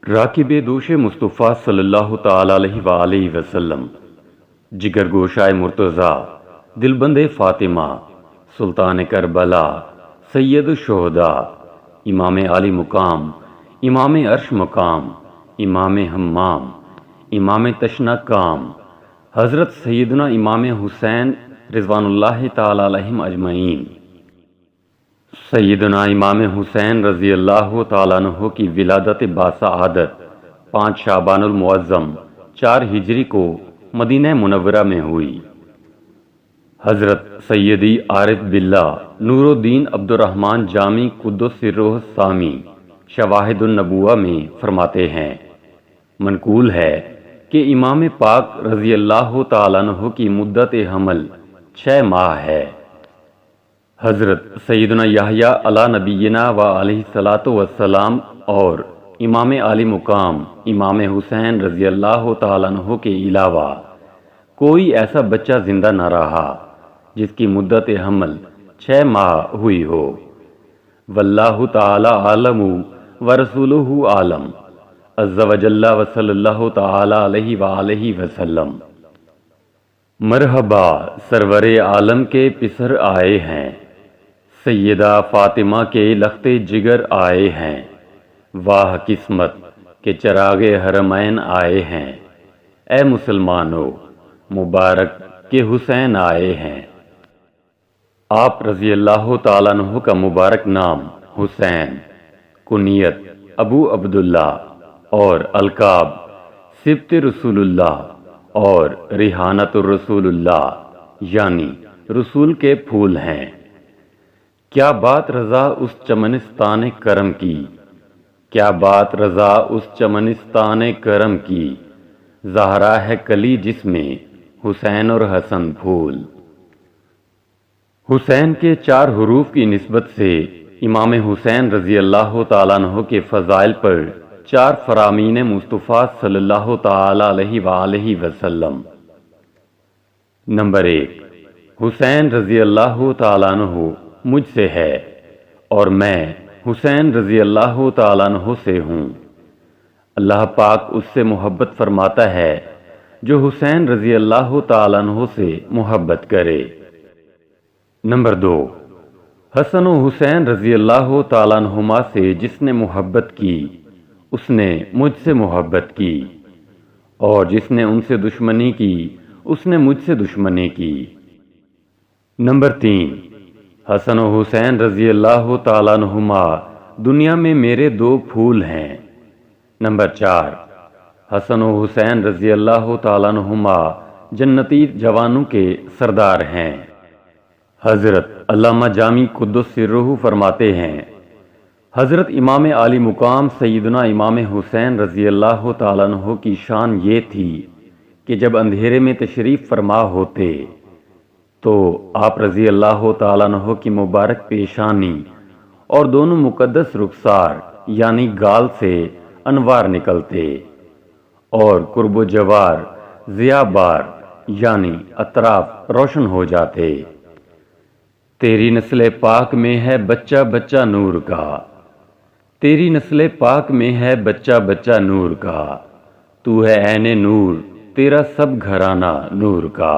راکب دوش مصطفیٰ صلی اللہ تعالی علیہ وآلہ وسلم، جگر گوشائے مرتضیٰ، دلبند فاطمہ، سلطان کربلا، سید الشہداء، امام عالی مقام، امام عرش مقام، امام حمام، امام تشنہ کام، حضرت سیدنا امام حسین رضوان اللہ تعالی علیہم اجمعین۔ سیدنا امام حسین رضی اللہ تعالیٰ عنہ کی ولادت باسعادت 5 شعبان المعظم 4 ہجری کو مدینہ منورہ میں ہوئی۔ حضرت سیدی عارف باللہ نور الدین عبد الرحمن جامی قدس سرہ السامی شواہد النبوہ میں فرماتے ہیں، منقول ہے کہ امام پاک رضی اللہ تعالیٰ عنہ کی مدت حمل 6 ماہ ہے۔ حضرت سیدنا یحییٰ علی نبینا و علیہ الصلاۃ والسلام اور امام عالی مقام امام حسین رضی اللہ تعالیٰ عنہ کے علاوہ کوئی ایسا بچہ زندہ نہ رہا جس کی مدت حمل 6 ماہ ہوئی ہو۔ واللہ تعالی عالم ورسولہ عالم، عز وجل وصلی اللہ تعالی علیہ وآلہ وسلم۔ مرحبا، سرور عالم کے پسر آئے ہیں، سیدہ فاطمہ کے لخت جگر آئے ہیں، واہ قسمت کے چراغ حرمین آئے ہیں، اے مسلمانوں مبارک کے حسین آئے ہیں۔ آپ رضی اللہ تعالیٰ عنہ کا مبارک نام حسین، کنیت ابو عبداللہ اور القاب سبط رسول اللہ اور ریحانۃ الرسول اللہ یعنی رسول کے پھول ہیں۔ کیا بات رضا اس چمنستان کرم کی، کیا بات رضا اس چمنستان کرم کی، زہرا ہے کلی جس میں حسین اور حسن پھول۔ حسین کے 4 حروف کی نسبت سے امام حسین رضی اللہ تعالیٰ عنہ کے فضائل پر 4 فرامین مصطفیٰ صلی اللہ تعالی علیہ وآلہ وسلم۔ نمبر 1، حسین رضی اللہ تعالیٰ عنہ مجھ سے ہے اور میں حسین رضی اللہ تعالیٰ عنہ سے ہوں۔ اللہ پاک اس سے محبت فرماتا ہے جو حسین رضی اللہ تعالیٰ عنہ سے محبت کرے۔ نمبر 2، حسن و حسین رضی اللہ تعالیٰ عنہما سے جس نے محبت کی اس نے مجھ سے محبت کی، اور جس نے ان سے دشمنی کی اس نے مجھ سے دشمنی کی۔ نمبر 3، حسن و حسین رضی اللہ تعالیٰ عنہما دنیا میں میرے 2 پھول ہیں۔ نمبر 4، حسن و حسین رضی اللہ تعالیٰ عنہما جنتی جوانوں کے سردار ہیں۔ حضرت علامہ جامی قدس سرہ فرماتے ہیں، حضرت امام عالی مقام سیدنا امام حسین رضی اللہ تعالیٰ عنہ کی شان یہ تھی کہ جب اندھیرے میں تشریف فرما ہوتے تو آپ رضی اللہ تعالیٰ عنہ کی مبارک پیشانی اور دونوں مقدس رخسار یعنی گال سے انوار نکلتے اور قرب و جوار ضیاء بار یعنی اطراف روشن ہو جاتے۔ تیری نسل پاک میں ہے بچہ بچہ نور کا، تیری نسل پاک میں ہے بچہ بچہ نور کا، تو ہے عین نور تیرا سب گھرانہ نور کا۔